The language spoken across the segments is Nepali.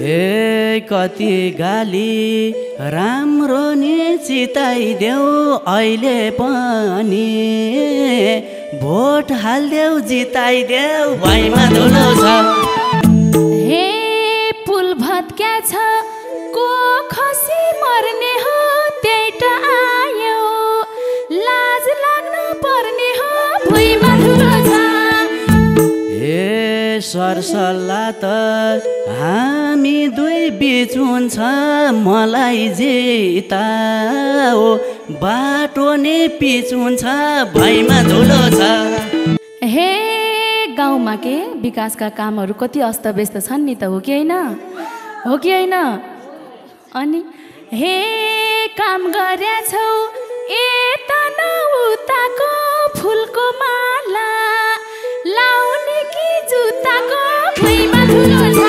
ए कति गाली राम्रो नि चिताइदेऊ अहिले पनि भोट हाल्देऊ जिताइदेऊ भैमा धुलो छ। हे पुल भत्क्या छ को खसी मर्ने हो त्यही त आयो लाज लाग्न पर्ने हो भुइँमा धुलो छ। ए सरसल्लाह त हामी दुई बीच हुन्छ मलाई जिताओ बाटो नि पिच हुन्छ भैमा धुलो छ। हे गाउँमा के विकासका कामहरू कति अस्तव्यस्त छन् नि त हो कि होइन हो कि होइन अनि हे काम गरेछौ यता न उताको फुलको माला लाउने कि जुत्ताको भुइँमा धुलो छ।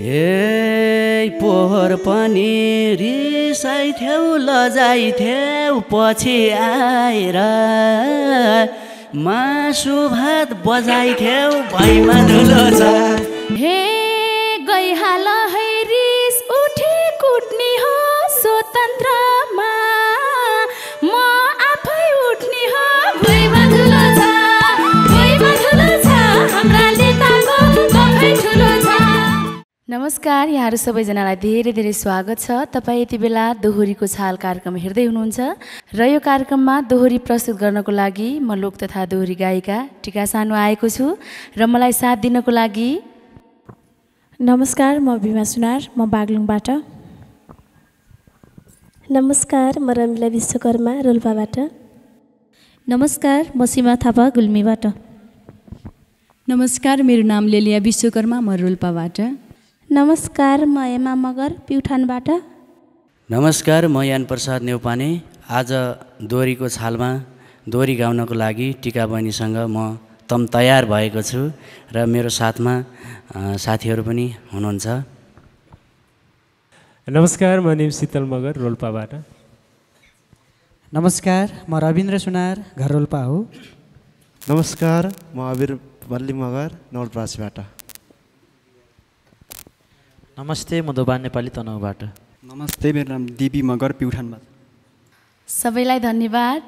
ए पोहोर पनि रिसाइथ्यौ लजाइथ्यौ पछि आएर मासु भात बजाइथ्यौ भैमा धुलो छ। हे गइहाल है रिस उठे कुट्ने हो स्वतन्त्रमा म आफै उठ्ने हो भुइँमा धुलो छ भुइँमा धुलो छ हाम्रा नेताको गफै ठुलो छ। नमस्कार यहाँहरू सबैजनालाई धेरै धेरै स्वागत छ। तपाईँ यति बेला दोहोरीको छाल कार्यक्रम हेर्दै हुनुहुन्छ र यो कार्यक्रममा दोहोरी प्रस्तुत गर्नको लागि म लोक तथा दोहोरी गायिका टिका सानु आएको छु र मलाई साथ दिनको लागि नमस्कार म भीमा सुनार म बागलुङबाट। नमस्कार म रमिला विश्वकर्मा रोल्पाबाट। नमस्कार म सीमा थापा गुल्मीबाट। नमस्कार मेरो नाम लेलिया विश्वकर्मा म रोल्पाबाट। नमस्कार म एमा मगर प्युठानबाट। नमस्कार म यान प्रसाद नेउपाने आज दोहोरीको छालमा दोहोरी गाउनको लागि टिका बहिनीसँग म तम तयार भएको छु र मेरो साथमा साथीहरू पनि हुनुहुन्छ। नमस्कार म निम शीतल मगर रोल्पाबाट। नमस्कार म रविन्द्र सुनार घर रोल्पा हो। नमस्कार म अबिर बल्ली मगर नवलपरासीबाट। नमस्ते म दोबान नेपाली तनहुबाट। नमस्ते मेरो नाम दिपी मगर प्युठानबाट। सबैलाई धन्यवाद।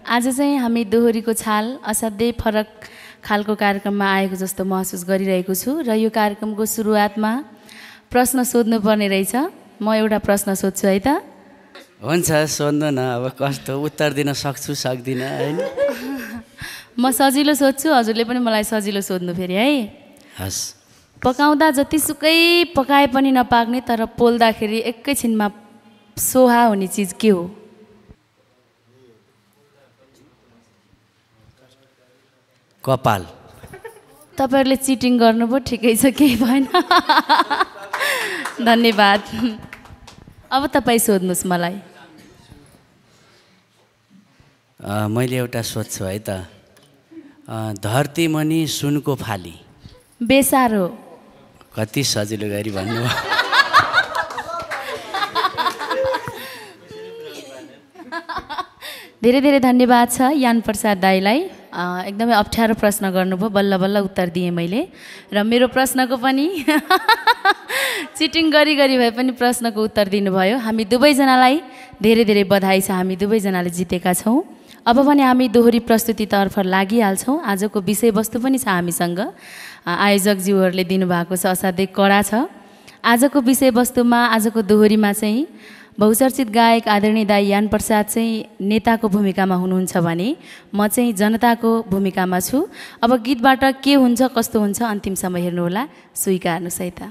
आज चाहिँ हामी दोहोरीको छाल असाध्यै फरक खालको कार्यक्रममा आएको जस्तो महसुस गरिरहेको छु र यो कार्यक्रमको सुरुवातमा प्रश्न सोध्नुपर्ने रहेछ। म एउटा प्रश्न सोध्छु है त। हुन्छ सोध्नु न अब कस्तो उत्तर दिन सक्छु सक्दिनँ होइन। म सजिलो सोध्छु हजुरले पनि मलाई सजिलो सोध्नु फेरि है। हस्। पकाउँदा जतिसुकै पकाए पनि नपाक्ने तर पोल्दाखेरि एकैछिनमा सोहा हुने चिज के हो? कपाल। तपाईँहरूले चिटिङ गर्नुभयो ठिकै छ केही भएन। धन्यवाद। अब तपाईँ सोध्नुहोस् मलाई। मैले एउटा सोध्छु है त। धरती मुनि सुनको फाली बेसार हो। कति सजिलो गरी भन्नुभयो। धेरै धेरै धन्यवाद छ यान प्रसाद दाईलाई। एकदमै अप्ठ्यारो प्रश्न गर्नुभयो बल्ल बल्ल उत्तर दिएँ मैले र मेरो प्रश्नको पनि चिटिङ गरी गरी भए पनि प्रश्नको उत्तर दिनुभयो। हामी दुवैजनालाई धेरै धेरै बधाई छ। हामी दुवैजनाले जितेका छौँ। अब भने हामी दोहोरी प्रस्तुतितर्फ लागिहाल्छौँ। आजको विषयवस्तु पनि छ हामीसँग। आयोजकज्यूहरूले दिनुभएको छ असाध्यै कडा छ। आजको विषयवस्तुमा आजको दोहोरीमा चाहिँ बहुचर्चित गायक आदरणीय दाई यान प्रसाद चाहिँ नेताको भूमिकामा हुनुहुन्छ भने म चाहिँ जनताको भूमिकामा छु। अब गीतबाट के हुन्छ कस्तो हुन्छ अन्तिमसम्म हेर्नुहोला। स्वीकार्नुहोस् है त।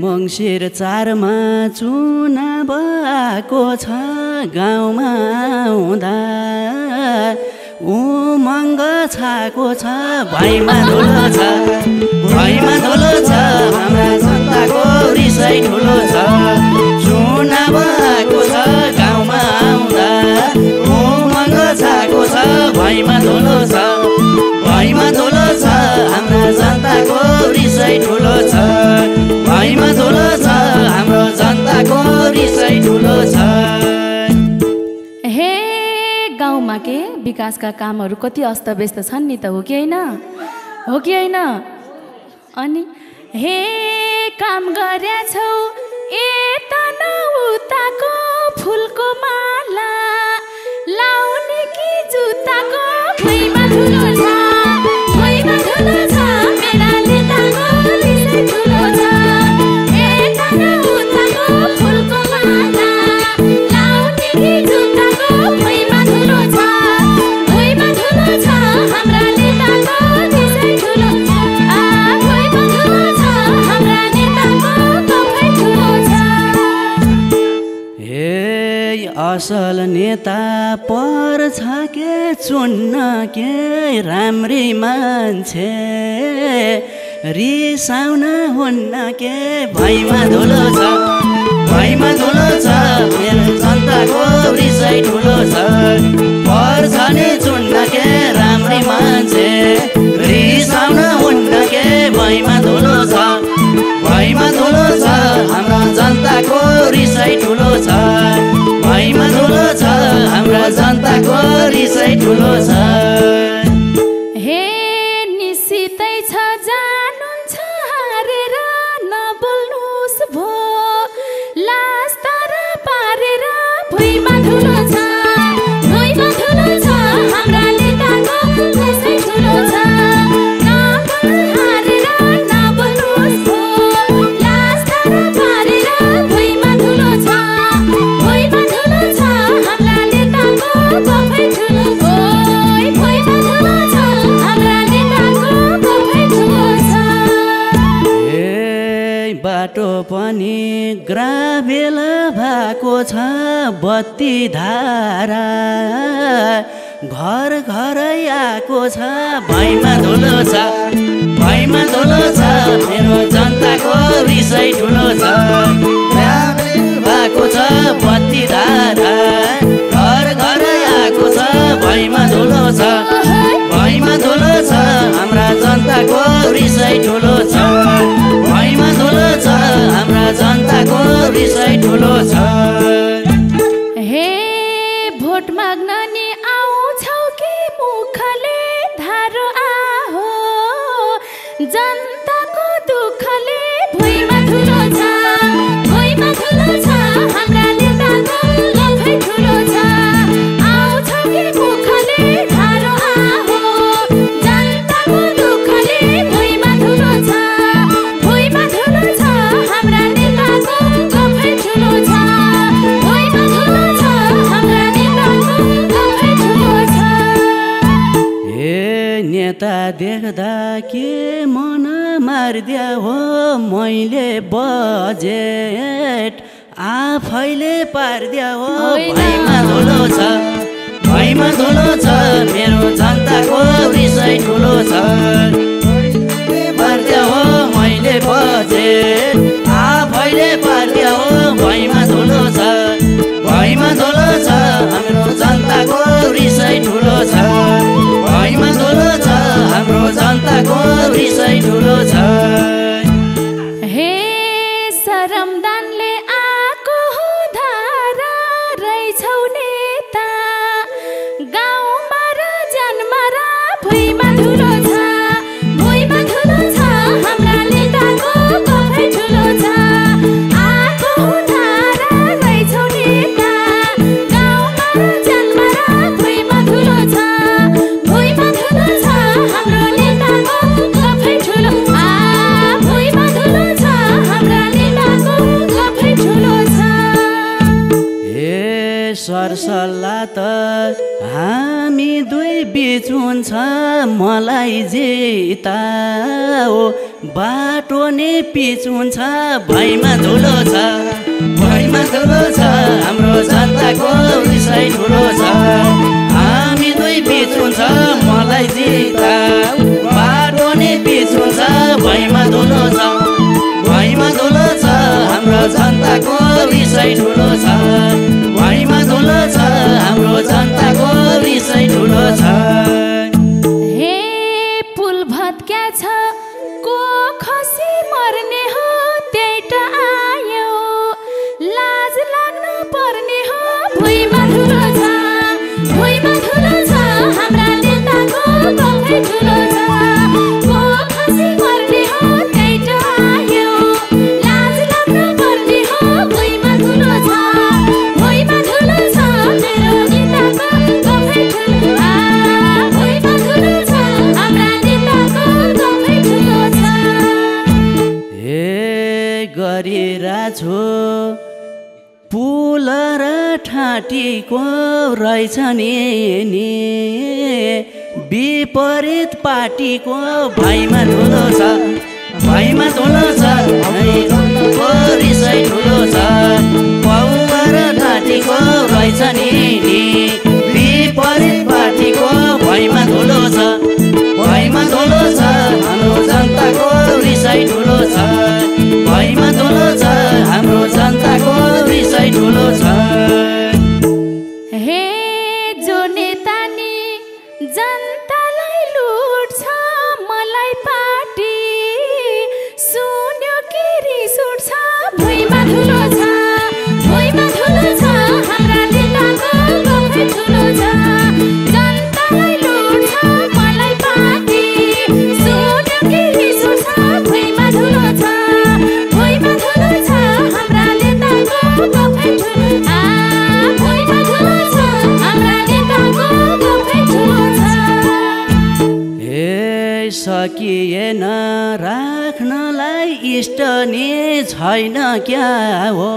मङ्सिर 4 मा चुनाव आएको छ गाउँमा हुँदा उमङ्ग छाएको छ भैमा धुलो छ हाम्रा जनताको रिसाइ ठुलो छ चुनाव आएको छ गाउँमा आउँदा उमङ्ग छाएको छ भैमा धुलो छ हाम्रा जनताको रिसाइ ठुलो छ भैमा धुलो छ हाम्रो जनताको रिसाइ ठुलो छ। हे गाउँमा के विकासका कामहरू कति अस्तव्यस्त छन् नि त, हो कि होइन? अनि हे काम गरेछौ यता न उताको फुलको माला लाउने कि जुत्ताको भुइँमा धुलो छ मेरा नेताको रिसाइ ठुलो छ यता न उताको फुलको माला लाउने कि जुत्ताको भुइँमा धुलो छ हाम्रा नेताको रिसाइ ठुलो छ भुइँमा धुलो छ हाम्रा नेताको कफै ठुलो छ। हे असल नेता पर्छ के चुन्न के राम्री मान्छे रिसाउन हुन्न के भैमा धुलो छ मेरो जनताको रिसाइ ठुलो छ पर्छ नि चुन्न के राम्री मान्छे रिसाउन हुन्न के भैमा धुलो छ हाम्रो जनताको रिसाइ ठुलो छ भैमा धुलो छ हाम्रो जनताको रिसाइ ठुलो छ। हे निश्चितै छ जानुहुन्छ हारेर नबोल्नुस् भो लास तर पारेर भुइँमा धुलो छ हाम्रा नेताको रिसाइ ठुलो छ हारेर नबोल्नुस् भो लास तर पारेर भुइँमा धुलो छ हाम्रा नेताको कफै ठुलो छ भुइँमा धुलो छ हाम्रा नेताको कफै ठुलो छ। बाटो पनि ग्राभेल भएको छ बत्ती धारा घर घरै आएको छ भैमा धुलो छ मेरो जनताको रिसाइ ठुलो छ भएको छ बत्ती धारा घर घरै आएको छ भैमा धुलो छ हाम्रा जनताको रिसाइ ठुलो छ भैमा धुलो छ हाम्रा जनताको रिसाइ ठुलो छ। हे भोट माग्न नि आउँछौ कि मुखले धारो आहो जनताको दुःखले भुइँमा धुलो छ हाम्रा नेताको कफै ठुलो छ आउँछौ कि मुखले धारो आहो जनताको दुःखले भुइँमा धुलो छ हाम्रा नेताको कफै ठुलो छ भुइँमा धुलो छ हाम्रा नेताको कफै ठुलो छ। हे नेता देख्दा के मन मारिदिया हो मैले बजेट आफैले पारिदिया हो भैमा धुलो छ मेरो जनताको रिसाइ ठुलो छ पारिदिया हो मैले बजेट आफैले पारिदिया हो भैमा धुलो छ हाम्रो जनताको रिसाइ ठुलो छ भैमा धुलो छ हाम्रो जनताको रिसाइ ठुलो छ। हे सरमदानले आएको धारा रहेछौ नेता गाउँमा र जन्मा र भुइँमा धुलो छ हाम्रा नेताको कफै ठुलो छ आएको धारा रहेछौ नेता गाउँमा र जन्मा र भुइँमा धुलो छ हाम्रो नेताको कफै ठुलो भुइँमा धुलो छ हाम्रा नेताको कफै ठुलो छ। हे सरसल्लाह त हामी दुई बिच हुन्छ मलाई जिता हो बाटो नि पिच हुन्छ भैमा धुलो छ भैमा धुलो छ हाम्रो जनताको विषय ठुलो छ हामी दुई बिच हुन्छ मलाई जिता बाटो नि पिच हुन्छ भैमा धुलो छ भैमा धुलो छ हाम्रो जनताको विषय ठुलो छ भैमा धुलो छ हाम्रो जनताको विषय ठुलो छ हे पुल भत्क्या छ को खसी मर्ने हो त्यही त आयो लाज लाग्न पर्ने हो भुइँमा धुलो छ हाम्रा नेताको गफै ठुलो छ को खसी मर्ने हो त्यही त आयो लाज लाग्न पर्ने हो भुइँमा धुलो छ मेरो नेताको गफै ठुलो भुइँमा धुलो छ हाम्रा नेताको गफै ठुलो छ गरिरहेछु पुल र ठाँटीको रहेछ नि विपरीत पार्टीको भैमा धुलो छ भैमा धुलो छ रिसै ठुलो छ पौवा र ठाँटीको रहेछ नि विपरीत पार्टीको भैमा धुलो छ भैमा धुलो छ हाम्रो जनताको रिसै ठुलो छ भैमा धुलो छ हाम्रो जनताको विषय ठुलो छ हे जो नेता नि जनतालाई लुट्छ मलाई पार्टी सुन्यो कि रिस उठ्छ भुइँमा धुलो छ हाम्रा नेताको गफै ठुलो छ जनतालाई लुट्छ मलाई पार्टी सुन्यो कि रिस उठ्छ भुइँमा धुलो छ हाम्रा नेताको गफै ठुलो भुइँमा धुलो छ हाम्रा नेताको गफै ठुलो छ हे सकिएन राख्नलाई इष्ट नि छैन क्या हो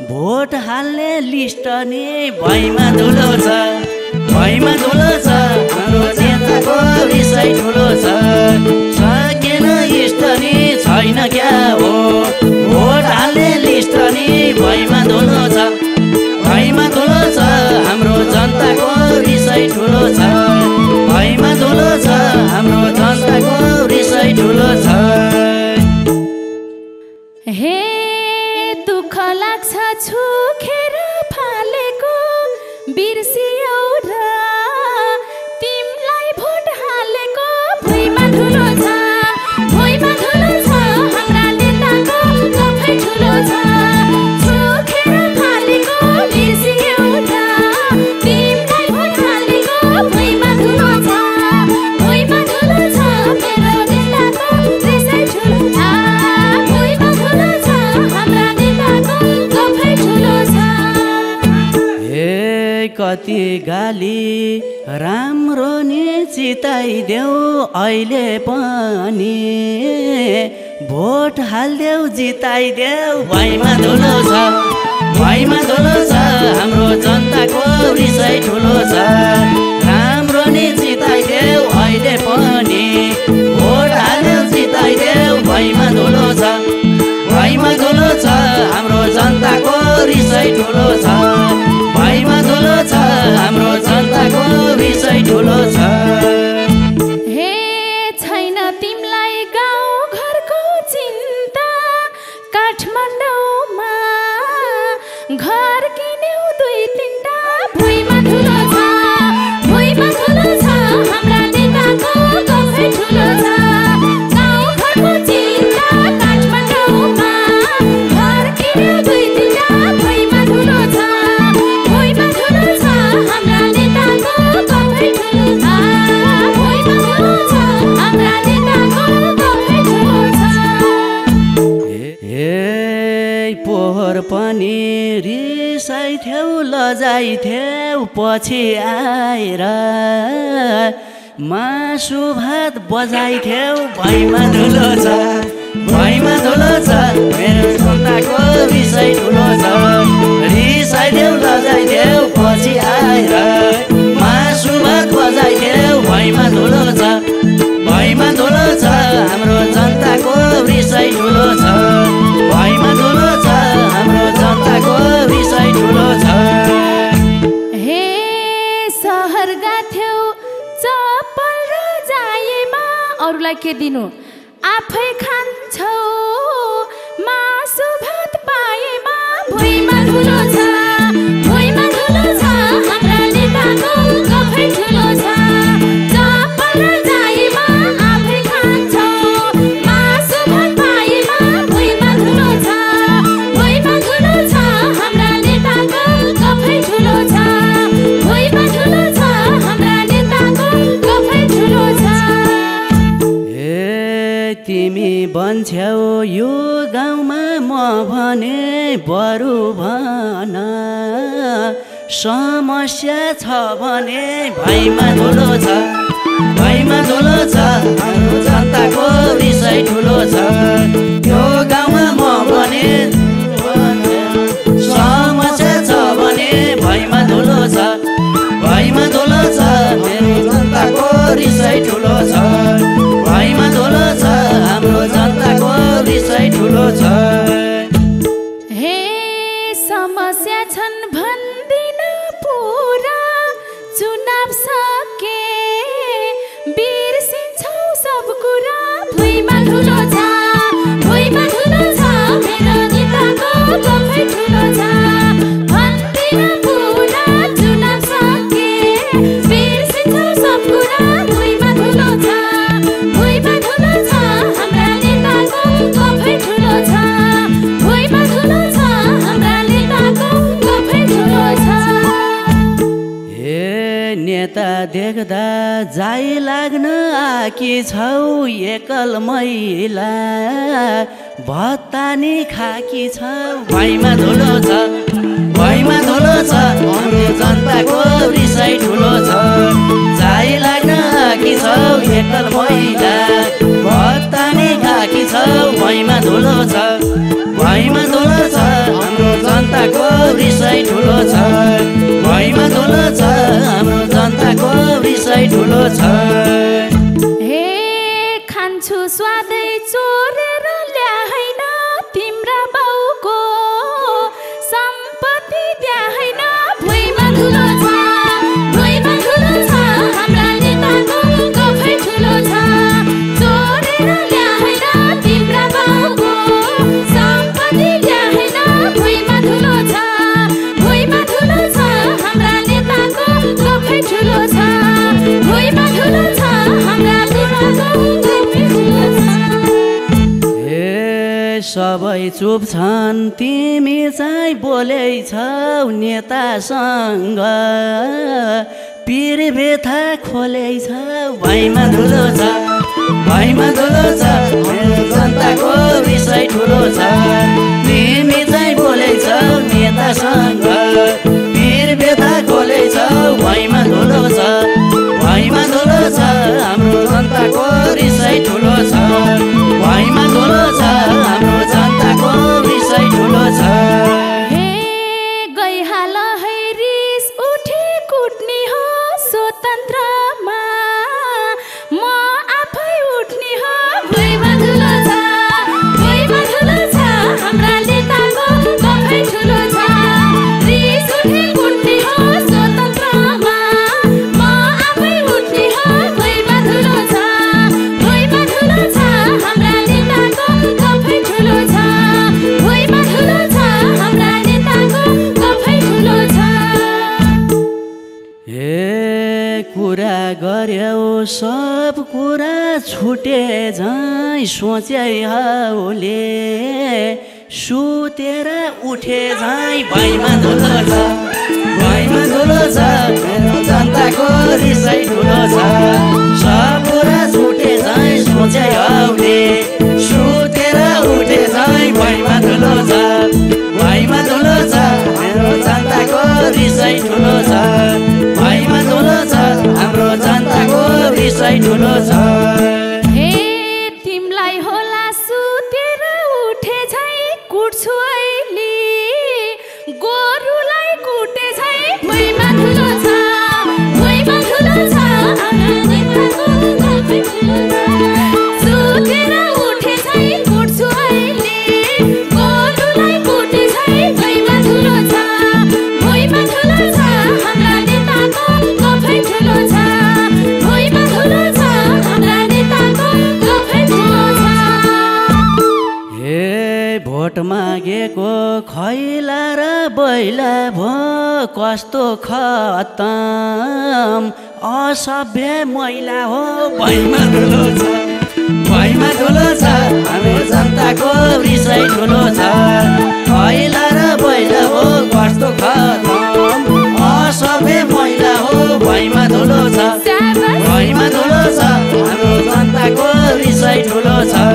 भोट हाल्ने लिस्ट नि भैमा धुलो छ हाम्रो नेताको विषय ठुलो छ सकिएन इष्ट नि छैन क्या हो भोट हाल्ने लिस्ट नि भैमा धुलो छ हाम्रो जनताको विषय ठुलो छ भैमा धुलो छ हाम्रो जनताको विषय ठुलो छ हे दुःख लाग्छ छुखेर फालेको बिर्सियौ र तिमीलाई भोट हालेको भुइँमा धुलो छ हाम्रा नेताको गफै ठुलो छ छुखेर फालेको बिर्सियौ र तिमीलाई भोट हालेको भुइँमा धुलो छ मेरो नेताको विषय ठुलो भुइँमा धुलो छ हाम्रा नेताको गफै ठुलो छ हे कति गाली राम्रो नि जिताइदेऊ अहिले पनि भोट हाल्देऊ जिताइदेऊ भैमा धुलो छ हाम्रो जनताको विषय ठुलो छ राम्रो नि जिताइदेऊ अहिले पनि भोट हाल्देऊ जिताइदेऊ भैमा धुलो छ हाम्रो जनताको विषय ठुलो छ भैमा धुलो छ हाम्रो जनताको विषय ठुलो छ हे छैन तिमीलाई गाउँ घरको चिन्ता काठमाडौँमा घर किन्यौ 2-3टा भुइँमा धुलो छ हाम्रा नेताको गफै ठुलो छ गाउँ घरको चिन्ता काठमाडौँमा घर किन्यौ 2-3टा भुइँमा धुलो छ हाम्रा नेताको गफै ठुलो छ हाम्रा नेताको गफै ठुलो छ हे पोहोर पनि रिसाइथ्यौ लजाइथ्यौ पछि आएर मासु भात बजाइथ्यौ भैमा धुलो छ मेरो जनताको विषय ठुलो छ रिसाइथ्यौ लजाइथ्यौ पछि आएर मासु भात बजाइथ्यौ भैमा धुलो छ हाम्रो राखिदिनु आफै खान्छौ मासु भात पाएमा भुइँमा धुलो छ भुइँमा धुलो छ हाम्रा नेताको गफै ठुलो छ चप्पल जाइमा आफै खान्छौ मासु भात पाएमा भुइँमा धुलो छ भुइँमा धुलो छ हाम्रा नेताको गफै ठुलो छ भुइँमा धुलो छ हाम्रा नेताको गफै ठुलो छ। तिमी बन्छ्यौ यो गाउँमा म भने बरु भन समस्या छ भने भाइमा धुलो छ भाइमा धुलो छ हाम्रो जनताको विषय ठुलो छ यो गाउँमा म भने समस्या छ भने भाइमा धुलो छ भाइमा धुलो छ मेरो जनताको विषय ठुलो छ भाइमा धुलो छ हाम्रो जनताको विषय ठुलो छ। हे समस्या छन् भन्दिन पुरा चुनाव सके बिर्सिन्छौ सब कुरा भुइँमा धुलो छ भुइँमा धुलो छ मेरो नेताको गफै ठुलो छ भन्दिन पुरा चुनाव सके बिर्सिन्छौ सब कुरा भुइँमा धुलो छ भुइँमा धुलो छ हाम्रा नेताको गफै ठुलो छ भुइँमा धुलो छ हाम्रा नेताको गफै ठुलो छ। हे नेता देख्दा जाइ लाग्न आकी छौ एकल महिला भत्तानी खाकी छौ भाइमा धुलो छ भाइमा धुलो छ हाम्रो जनताको विषय ठुलो छ जाइ लाग्न आकी छौ एकल महिला भत्तानी खाकी छौ भाइमा धुलो छ भाइमा धुलो छ हाम्रो जनताको विषय ठुलो छ भाइमा धुलो छ हाम्रो जनताको विषय ठुलो छ। हे खान्छु स्वादै चोरेर ल्याएन तिम्रा बाउको सम्पत्ति द्याएन भुइँमा धुलो छ भुइँमा धुलो छ हाम्रा नेताको गफै ठुलो छ चोरेर ल्याएन तिम्रा बाउको सम्पत्ति ल्याएन भुइँमा धुलो छ भुइँमा धुलो छ हाम्रा नेताको गफै ठुलो छ भुइँमा धुलो छ हाम्रा नेताको गफै ठुलो छ। हे सबै चुप छन् तिमी चाहिँ बोलेछौ नेतासँग पिर बेथा खोलेछौ भाइमा धुलो छ भाइमा धुलो छ मेरो जनताको विषय ठुलो छ तिमी चाहिँ बोलेछौ नेतासँग पिर बेथा खोलेछौ भाइमा धुलो छ भाइमा धुलो छ हाम्रो जनताको विषय ठुलो छ भाइमा धुलो छ हाम्रो जनताको विषय ठुलो छ। हे गइहाल है रिस उठे कुट्ने हो स्वतन्त्रमा म आफै उठ्ने हो भुइँमा धुलो छ भुइँमा धुलो छ हाम्रा नेताको गफै ठुलो छ रिस उठे कुट्ने हो स्वतन्त्रमा म आफै उठ्ने हो भुइँमा धुलो छ भुइँमा धुलो छ हाम्रा नेताको गफै ठुलो छ भुइँमा धुलो छ हाम्रा नेताको गफै ठुलो छ। हे कुरा गर्यौ सब कुरा छुटे झै सोचे हौले सुतेर उठे झै भाइमा धुलो छ भाइमा धुलो छ मेरो जनताको विषय ठुलो छ सब कुरा छुटे झै सोचे हौले सुतेर उठे झै भाइमा धुलो छ भाइमा धुलो छ मेरो जनताको विषय ठुलो छ भाइमा धुलो छ हाम्रो जनताको विषय ठुलो छ। हे तिमलाई होला सुतेर उठे झै कुट्छु अहिले गोरुलाई कुटे झै भुइँमा धुलो छ भुइँमा धुलो छ हाम्रा नेताको गफै ठुलो छ सुतेर उठे झै भोट मागेको खैला र बैला भो कस्तो खतम असभ्य महिला हो भैमा ठुलो छ भैमा ठुलो छ हाम्रो जनताको रिसाइ ठुलो छ खैला र बैला हो कस्तो खतम असभ्य महिला हो भैमा ठुलो छ भैमा ठुलो छ हाम्रो जनताको रिसाइ ठुलो छ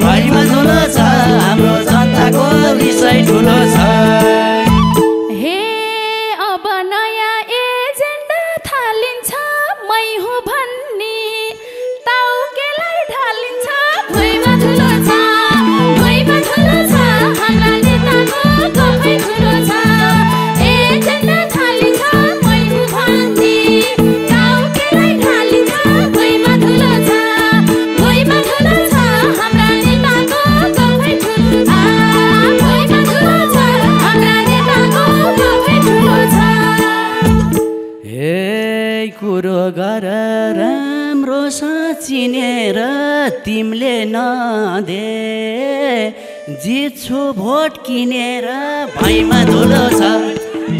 भैमा ठुलो छ हाम्रो जनताको रिसाइ ठुलो छ हे अब नयाँ एजेन्डा थालिन्छ मै हुँ भन्ने ताउकेलाई ढालिन्छ भैमा ठुलो छ भैमा ठुलो छ हाम्रा नेताको गफै ठुलो छ एजेन्डा थालिन्छ मै हुँ भन्ने ताउकेलाई ढालिन्छ भैमा ठुलो छ भैमा ठुलो छ हाम्रा नेताको गफै ठुलो छ भैमा ठुलो छ हाम्रा नेताको गफै ठुलो छ हे कुरो गर राम्रो चिनेर तिमीले नदे जित्छु भोट किनेर भैमा धुलो छ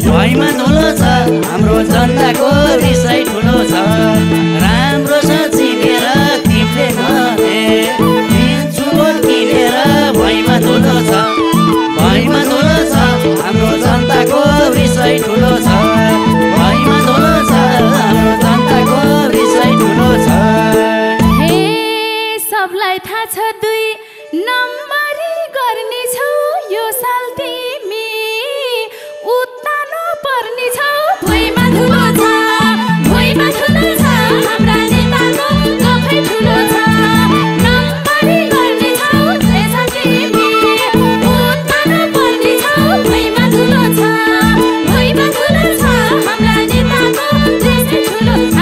भैमा धुलो छ हाम्रो जनताको रिसाइ ठुलो छ राम्रो चिनेर तिमीले नदे जित्छु भोट किनेर भैमा धुलो छ भैमा धुलो छ हाम्रो जनताको रिसाइ ठुलो छ भैमा धुलो छ हाम्रो जनताको रिसाइ ठुलो छ हे सबलाई थाहा छ 2 नम्बरी गर्ने छौ यो साल तिमी उत्तानो पर्ने छौ भैमा धुलो छ भैमा ठुलो छ हाम्रा नेताको गफै ठुलो छ नम्बरी गर्ने छौ यो साल तिमी उत्तानो पर्ने छौ भैमा धुलो छ भैमा ठुलो छ हाम्रा नेताको रिसाइ ठुलो छ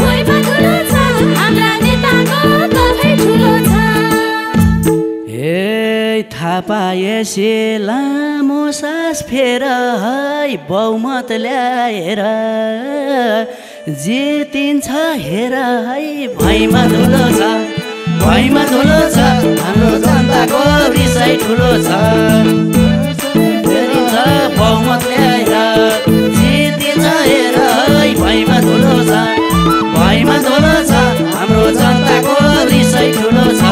भैमा ठुलो छ हाम्रा नेताको गफै ठुलो छ हे थाहा पाएसे लामो सास फेर है बहुमत ल्याएर जितिन्छ हेर है भैमा धुलो छ भैमा धुलो छ हाम्रो जनताको रिसाइ ठुलो छ फेरिन्छ बहुमत ल्याएर जितिन्छ हेर है भैमा धुलो छ भैमा धुलो छ हाम्रो जनताको रिसाइ ठुलो छ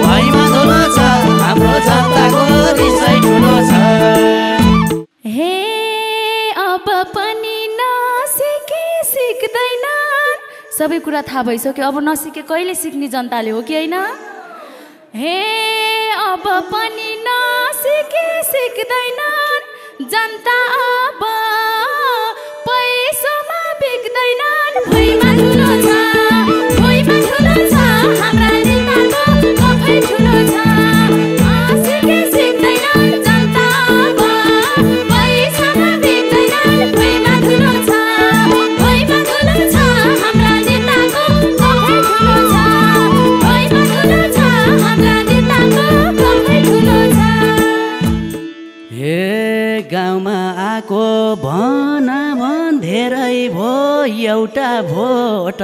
भैमा धुलो छ हाम्रो जनताको रिसाइ ठुलो छ हे अब पनि नसिके सिक्दैनन् सबै कुरा थाहा भइसक्यो अब नसिके कहिले सिक्ने जनताले हो कि होइन हे अब पनि नसिके सिक्दैनन् जनता अब पैसामा बिक्दैनन् भैमा ठुलो छ भैमा ठुलो छ हाम्रा नेताको गफै ठुलो छ नसिके सिक्दैनन् जनता अब पैसामा बिक्दैनन् भैमा ठुलो छ भैमा ठुलो छ हाम्रा नेताको गफै ठुलो छ भैमा ठुलो छ हाम्रा नेताको गफै ठुलो छ हे गाउँमा आएको भना भन धेरै भो एउटा भोट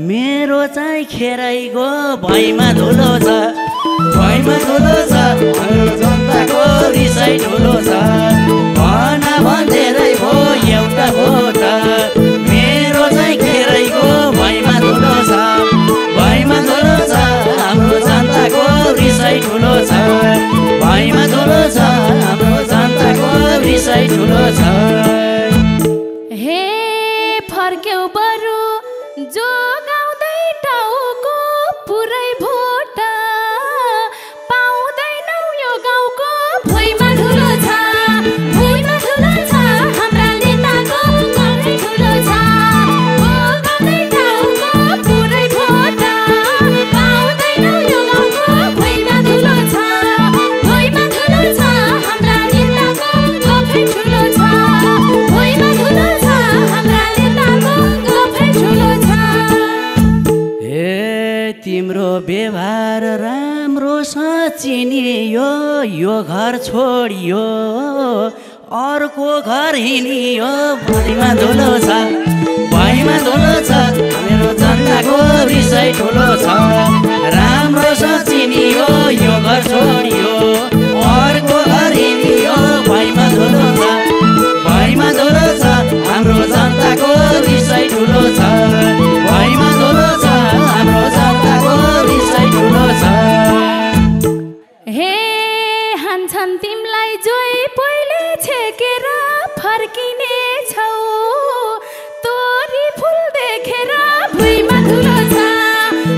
मेरो चाहिँ खेरै गो भैमा धुलो छ भैमा धुलो छ हाम्रो जनताको रिसाइ ठुलो छ भना भन धेरै भो एउटा भोट मेरो चाहिँ खेरै गो भैमा धुलो छ भैमा धुलो छ हाम्रो जनताको रिसाइ ठुलो छ भैमा धुलो छ हाम्रो जनताको रिसाइ ठुलो छ हे फर्क्यौ बरु जो गाउँदै टाउको पुरै भोट पाउँदैनौ यो गाउँको भैमा धुलो छ भैमा ठुलो छ हाम्रा नेताको गफै ठुलो छ गाउँदै टाउको पुरै भोट पाउँदैनौ यो गाउँको भैमा धुलो छ भैमा ठुलो छ हाम्रा नेताको गफै ठुलो छ भैमा ठुलो छ हाम्रा नेताको गफै ठुलो छ हे तिम्रो व्यवहार राम्रो चिनियो यो घर छोडियो अर्को घर हिँडियो भैमा धुलो छ भैमा धुलो छ मेरो जनताको रिसाइ ठुलो छ राम्रो चिनियो यो घर छोडियो फर्किने छौ तोरी फुल देखेर भुइँमा ठुलो छ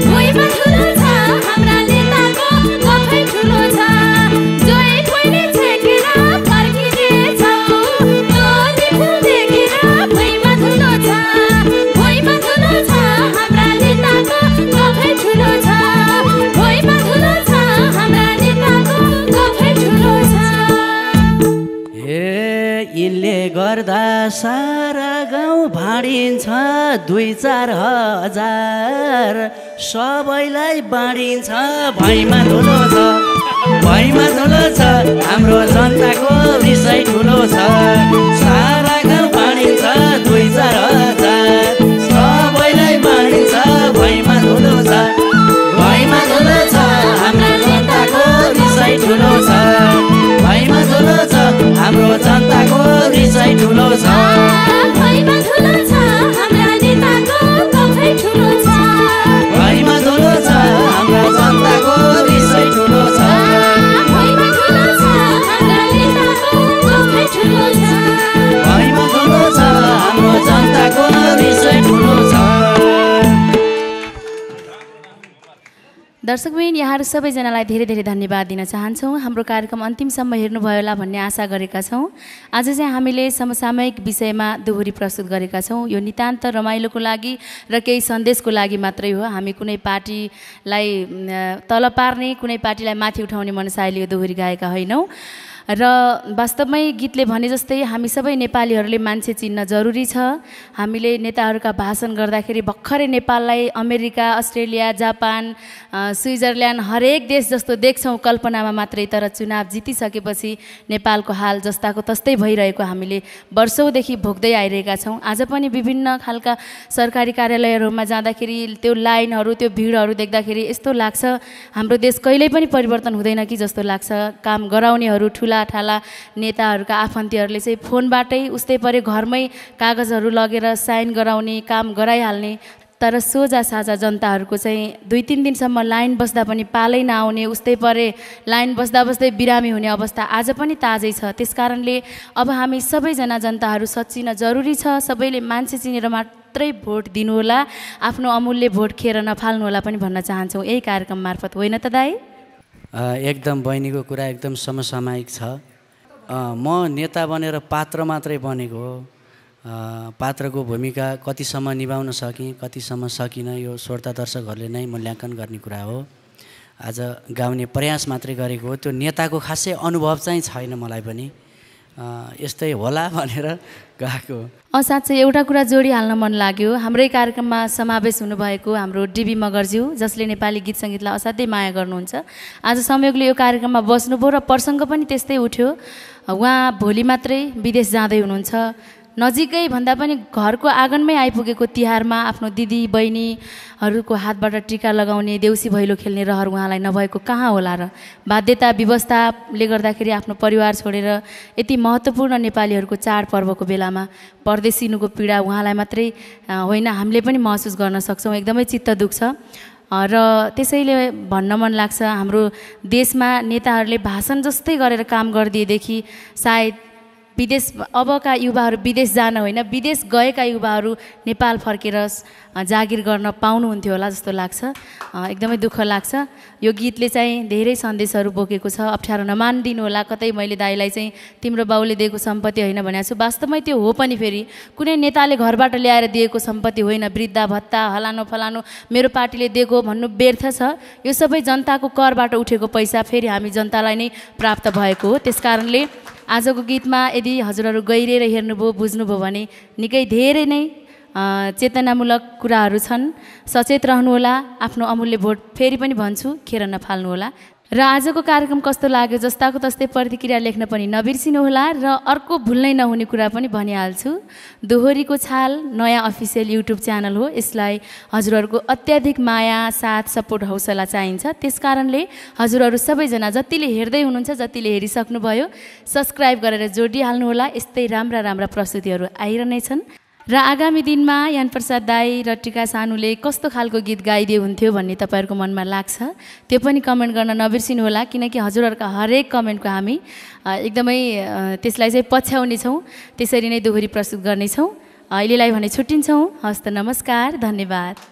भुइँमा ठुलो छ हाम्रा नेताको कफै ठुलो छ जोइ कोइले छेकेर फर्किने छौ तोरी फुल देखेर भुइँमा ठुलो छ भुइँमा ठुलो छ हाम्रा नेताको कफै ठुलो छ भुइँमा ठुलो छ हाम्रा नेताको कफै ठुलो छ यिनले गर्दा सारा गाउँ भाँडिन्छ 2-4 हजार सबैलाई बाँडिन्छ भैँमा ठुलो छ भैँमा ठुलो छ हाम्रो जनताको विषय ठुलो छ सारा गाउँ भाँडिन्छ 2-4 हजार सबैलाई बाँडिन्छ भैँमा ठुलो छ भैँमा ठुलो छ हाम्रो जनताको विषय ठुलो छ भैँमा ठुलो छ हाम्रो जनताको विषय ठुलो छ भैँमा ठुलो छ हाम्रा नेताको कफै ठुलो छ भैँमा ठुलो छ हाम्रो जनताको विषय ठुलो छ भैँमा ठुलो छ हाम्रा नेताको कफै ठुलो छ भैँमा ठुलो छ हाम्रो जनताको विषय ठुलो छ। दर्शकबिन यहाँहरू सबैजनालाई धेरै धेरै धन्यवाद दिन चाहन्छौँ। हाम्रो कार्यक्रम अन्तिमसम्म हेर्नुभयो होला भन्ने आशा गरेका छौँ। आज चाहिँ हामीले समसामयिक विषयमा दोहोरी प्रस्तुत गरेका छौँ। यो नितान्त रमाइलोको लागि र केही सन्देशको लागि मात्रै हो। हामी कुनै पार्टीलाई तल पार्ने कुनै पार्टीलाई माथि उठाउने मनसायले यो दोहोरी गाएका होइनौँ र वास्तवमै गीतले भने जस्तै हामी सबै नेपालीहरूले मान्छे चिन्न जरुरी छ। हामीले नेताहरूका भाषण गर्दाखेरि भर्खरै नेपाललाई अमेरिका अस्ट्रेलिया जापान स्विजरल्यान्ड हरेक देश जस्तो देख्छौँ कल्पनामा मात्रै, तर चुनाव जितिसकेपछि नेपालको हाल जस्ताको तस्तै भइरहेको हामीले वर्षौँदेखि भोग्दै आइरहेका छौँ। आज पनि विभिन्न खालका सरकारी कार्यालयहरूमा जाँदाखेरि त्यो लाइनहरू त्यो भिडहरू देख्दाखेरि यस्तो लाग्छ हाम्रो देश कहिल्यै पनि परिवर्तन हुँदैन कि जस्तो लाग्छ। काम गराउनेहरू ठुला ठाला नेताहरूका आफन्तीहरूले चाहिँ फोनबाटै उस्तै परे घरमै कागजहरू लगेर साइन गराउने काम गराइहाल्ने, तर सोझा साझा जनताहरूको चाहिँ 2-3 दिनसम्म लाइन बस्दा पनि पालै नआउने, उस्तै परे लाइन बस्दा बस्दै बिरामी हुने अवस्था आज पनि ताजै छ। त्यसकारणले अब हामी सबैजना जनताहरू सच्चिन जरुरी छ। सबैले मान्छे चिनेर मात्रै भोट दिनुहोला, आफ्नो अमूल्य भोट खेर नफाल्नुहोला पनि भन्न चाहन्छौँ यही कार्यक्रम मार्फत, होइन त दाइ? एकदम बहिनीको कुरा एकदम समसामयिक छ। म नेता बनेर पात्र मात्रै बनेको हो। पात्रको भूमिका कतिसम्म निभाउन सकेँ कतिसम्म सकिनँ यो श्रोता दर्शकहरूले नै मूल्याङ्कन गर्ने कुरा हो। आज गाउने प्रयास मात्रै गरेको हो। त्यो नेताको खासै अनुभव चाहिँ छैन मलाई पनि, यस्तै होला भनेर गएको। साँच्चै एउटा कुरा जोडिहाल्न मन लाग्यो। हाम्रै कार्यक्रममा समावेश हुनुभएको हाम्रो डिबी मगरज्यू, जसले नेपाली गीत सङ्गीतलाई असाध्यै माया गर्नुहुन्छ, आज संयोगले यो कार्यक्रममा बस्नुभयो र प्रसङ्ग पनि त्यस्तै उठ्यो। उहाँ भोलि मात्रै विदेश जाँदै हुनुहुन्छ। नजिकै भन्दा पनि घरको आँगनमै आइपुगेको तिहारमा आफ्नो दिदी बहिनीहरूको हातबाट टिका लगाउने देउसी भैलो खेल्ने रहर उहाँलाई नभएको कहाँ होला र? बाध्यता व्यवस्थाले गर्दाखेरि आफ्नो परिवार छोडेर यति महत्त्वपूर्ण नेपालीहरूको चाडपर्वको बेलामा परदेशिनुको पीडा उहाँलाई मात्रै होइन हामीले पनि महसुस गर्न सक्छौँ। एकदमै चित्त दुख्छ र त्यसैले भन्न मन लाग्छ हाम्रो देशमा नेताहरूले भाषण जस्तै गरेर काम गरिदिएदेखि सायद विदेश अबका युवाहरू विदेश जान होइन विदेश गएका युवाहरू नेपाल फर्केर जागिर गर्न पाउनुहुन्थ्यो होला जस्तो लाग्छ। एकदमै दुःख लाग्छ। यो गीतले चाहिँ धेरै सन्देशहरू बोकेको छ। अप्ठ्यारो नमानिदिनु होला, कतै मैले दाइलाई चाहिँ तिम्रो बाउले दिएको सम्पत्ति होइन भनेको छु, वास्तवमै त्यो हो पनि। फेरि कुनै नेताले घरबाट ल्याएर दिएको सम्पत्ति होइन। वृद्धा भत्ता हलानो फलानो मेरो पार्टीले दिएको भन्नु व्यर्थ छ। यो सबै जनताको करबाट उठेको पैसा फेरि हामी जनतालाई नै प्राप्त भएको हो। त्यसकारणले आजको गीतमा यदि हजुरहरू गहिरेर हेर्नुभयो बुझ्नुभयो भने निकै धेरै नै चेतनामूलक कुराहरू छन्। सचेत रहनुहोला, आफ्नो अमूल्य भोट फेरि पनि भन्छु खेर नफाल्नुहोला। र आजको कार्यक्रम कस्तो लाग्यो जस्ताको तस्तै प्रतिक्रिया लेख्न पनि नबिर्सिनुहोला। र अर्को भुल्नै नहुने कुरा पनि भनिहाल्छु, दोहोरीको छाल नयाँ अफिसियल युट्युब च्यानल हो। यसलाई हजुरहरूको अत्याधिक माया साथ सपोर्ट हौसला चाहिन्छ। त्यसकारणले हजुरहरू सबैजना जतिले हेर्दै हुनुहुन्छ जतिले हेरिसक्नुभयो सब्सक्राइब गरेर जोडिहाल्नुहोला। यस्तै राम्रा राम्रा प्रस्तुतिहरू आइरहनेछन्। र आगामी दिनमा यान प्रसाद दाई र टिका सानुले कस्तो खालको गीत गाइदिए हुन्थ्यो भन्ने तपाईँहरूको मनमा लाग्छ त्यो पनि कमेन्ट गर्न नबिर्सिनुहोला, किनकि हजुरहरूका हरेक कमेन्टको हामी एकदमै त्यसलाई चाहिँ पछ्याउनेछौँ, त्यसरी नै दोहोरी प्रस्तुत गर्नेछौँ। अहिलेलाई भने छुट्टिन्छौँ। हस्त नमस्कार, धन्यवाद।